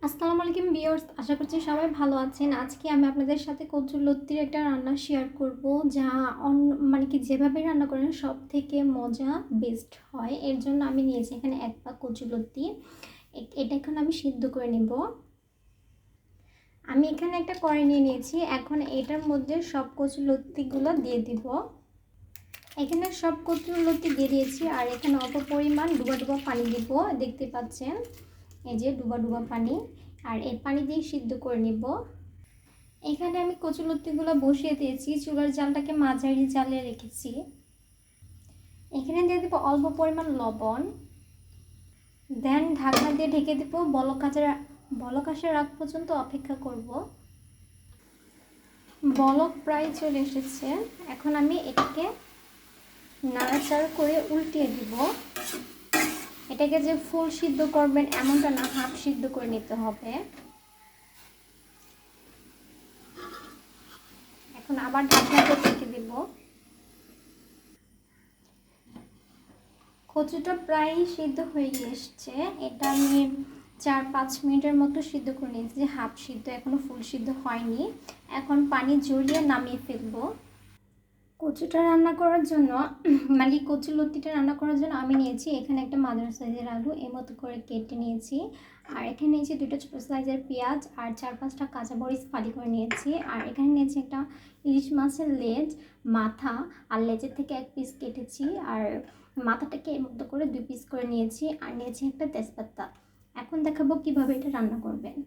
আসসালামু আলাইকুম ভিউয়ার্স, আশা করছি সবাই ভালো আছেন। আজকে আমি আপনাদের সাথে কচুরলতির একটা রান্না শেয়ার করব, যা যেভাবে রান্না করেন সব থেকে মজা বেস্ট হয়। এর জন্য আমি নিয়েছি এখানে 1 পা কচুরলতি। এটা এখন আমি সিদ্ধ করে নেব। আমি এখানে একটা কড়াই নিয়ে নিয়েছি। এখন এটার মধ্যে সব কচুরলতিগুলো দিয়ে দিব। এখানে সব কচুরলতি দিয়ে দিয়েছি, আর এখানে অল্প পরিমাণ ডুবা ডুবা পানি দিব। দেখতে পাচ্ছেন, এই যে ডুবা ডুবা পানি, আর এই পানি দিয়ে সিদ্ধ করে নিব। এখানে আমি কচুলতিগুলো বসিয়ে দিয়েছি, চুলার জালটাকে মাঝারি জালে রেখেছি। এখানে দিয়ে দেবো অল্প পরিমাণ লবণ, দেন ঢাকনা দিয়ে ঢেকে দেবো। বলক আসার আগ পর্যন্ত অপেক্ষা করব। বলক প্রায় চলে এসেছে। এখন আমি এটাকে নাড়াচাড়া করে উল্টিয়ে দিব। এটাকে যে ফুল সিদ্ধ করবেন এমনটা না, হাফ সিদ্ধ করে নিতে হবে। এখন আবার ঢাকনাতে ঢেকে দিব। কচুটা প্রায় সিদ্ধ হয়ে এসছে। এটা আমি 4-5 মিনিটের মতো সিদ্ধ করে নিয়েছি, হাফ সিদ্ধ, এখনো ফুল সিদ্ধ হয়নি। এখন পানি ঝরিয়ে নামিয়ে ফেলবো। কচুটা রান্না করার জন্য কচুলতিটা রান্না করার জন্য আমি নিয়েছি এখানে একটা মাঝারি সাইজের আলু, এর মতো করে কেটে নিয়েছি। আর এখানে নিয়েছি 2টা ছোটো সাইজের পেঁয়াজ, আর 4-5টা কাঁচামরিচ ফালি করে নিয়েছি। আর এখানে নিয়েছি একটা ইলিশ মাছের লেজ, মাথা, আর লেজের থেকে 1 পিস কেটেছি। আর মাথাটাকে এর মতো করে 2 পিস করে নিয়েছি। আর নিয়েছি একটা তেজপাতা। এখন দেখাবো কিভাবে এটা রান্না করবেন।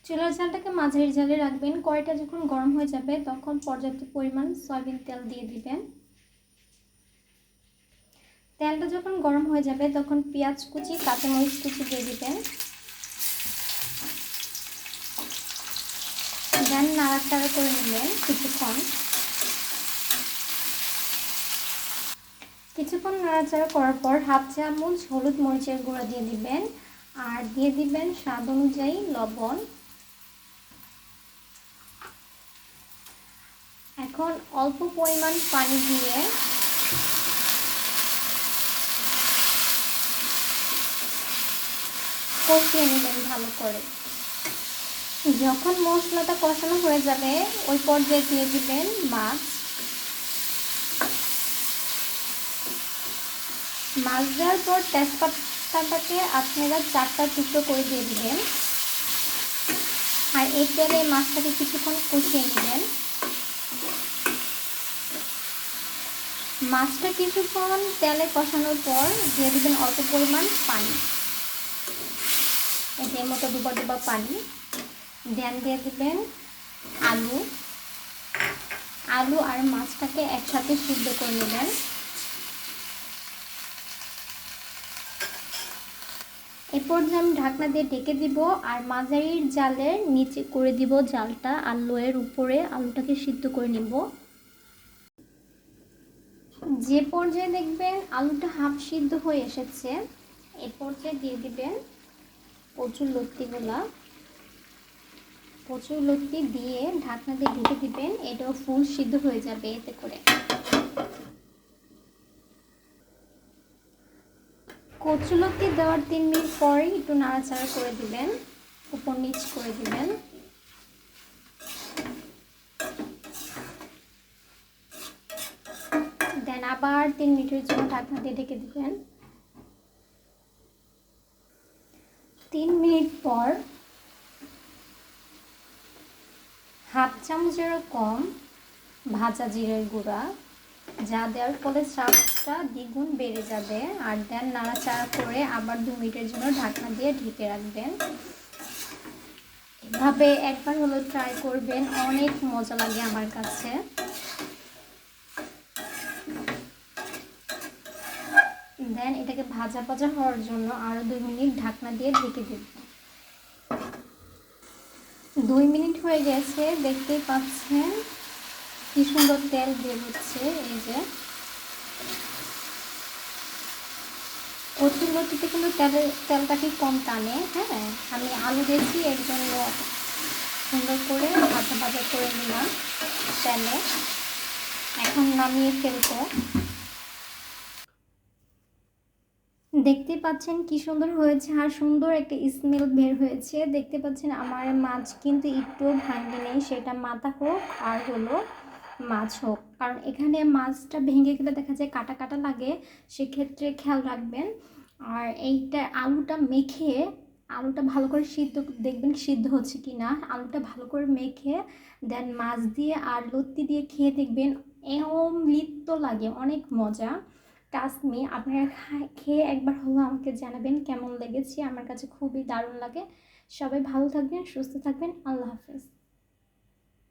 চুলার জালটাকে মাঝারি জালে রাখবেন। কড়াইটা যখন গরম হয়ে যাবে তখন পর্যাপ্ত পরিমাণ সয়াবিন তেল দিয়ে দিবেন। তেলটা যখন গরম হয়ে যাবে তখন পেঁয়াজ কুচি, কাঁচামরিচ কুচি দিয়ে দিবেন। দেন নাড়াচাড়া করে নেবেন কিছুক্ষণ নাড়াচাড়া করার পর হাফ চামচ হলুদ মরিচের গুঁড়া দিয়ে দিবেন। আর দিয়ে দিবেন স্বাদ অনুযায়ী লবণ। এখন অল্প পরিমাণ পানি দিয়ে কষিয়ে নেবেন ভালো করে। যখন মশলাটা কষানো হয়ে যাবে ওই পর্যায়ে দিয়ে দিবেন মাছ দেওয়ার পর তেজপাতাটাকে আপনারা 4টা টুকরো করে দিয়ে দিবেন। আর এই তেলে মাছটাকে কিছুক্ষণ কষিয়ে নেবেন। মাছটা কিছুক্ষণ তেলে কষানোর পর দিয়ে দিবেন অল্প পরিমাণ পানি, এর মতো ডুবা ডুবা পানি। দেন দিয়ে দিবেন আলু আর মাছটাকে একসাথে সিদ্ধ করে নেবেন। এই পর্যায়ে আমি ঢাকনা দিয়ে ঢেকে দিব, আর মাঝারি জালের নিচে করে দিব জালটা, আর লোয়ের উপরে আলুটাকে সিদ্ধ করে নিব। যে পর্যায়ে দেখবেন আলুটা হাফ সিদ্ধ হয়ে এসেছে, এই পর্যায়ে দিয়ে দিবেন কচুরলতি দিয়ে ঢাকনা দিয়ে ঢেকে দিবেন। এটাও ফুল সিদ্ধ হয়ে যাবে এতে করে। কচুলতি দেওয়ার 3 মিনিট পরে একটু নাড়াচাড়া করে দিবেন, উপর নিচ করে দিবেন। দেন আবার 3 মিনিটের জন্য ঢাকনা দিয়ে ঢেকে দিবেন। 3 মিনিট পর হাফ চামচেরও কম ভাজা জিরের গুঁড়া, যা দেওয়ার ফলে স্বাদটা দ্বিগুণ বেড়ে যাবে। আর দেন নাড়াচাড়া করে আবার 2 মিনিটের জন্য ঢাকনা দিয়ে ঢেকে রাখবেন। এভাবে একবার হলো ট্রাই করবেন, অনেক মজা লাগে আমার কাছে। দেন এটাকে ভাজা ভাজা হওয়ার জন্য আরও 2 মিনিট ঢাকনা দিয়ে ঢেকে দেব। 2 মিনিট হয়ে গেছে, দেখতেই পাচ্ছেন কি সুন্দর তেল বের হচ্ছে। এই যে কচুরলতিতে কিন্তু তেলটাকে কম টানে। হ্যাঁ, আমি আলু দিয়েছি এর জন্য সুন্দর করে ভাজা ভাজা করে নিলাম তেলে। এখন নামিয়ে ফেলবো। দেখতে পাচ্ছেন কি সুন্দর হয়েছে আর সুন্দর একটা স্মেল বের হয়েছে। দেখতে পাচ্ছেন আমার মাছ কিন্তু একটুও ভাঙে নেই, সেটা মাথা হোক আর হলো মাছ হোক, কারণ এখানে মাছটা ভেঙে গেলে দেখা যায় কাটা কাটা লাগে, সেক্ষেত্রে খেয়াল রাখবেন। আর এইটা আলুটা মেখে, আলুটা ভালো করে সিদ্ধ দেখবেন সিদ্ধ হচ্ছে কি না, আলুটা ভালো করে মেখে দেন মাছ দিয়ে আর লত্তি দিয়ে খেয়ে দেখবেন অমৃত লাগে, অনেক মজা। ট্রাস্ট মি, আপনারা খেয়ে একবার হলো আমাকে জানাবেন কেমন লেগেছে। আমার কাছে খুবই দারুণ লাগে। সবাই ভালো থাকবেন, সুস্থ থাকবেন, আল্লাহ হাফেজ।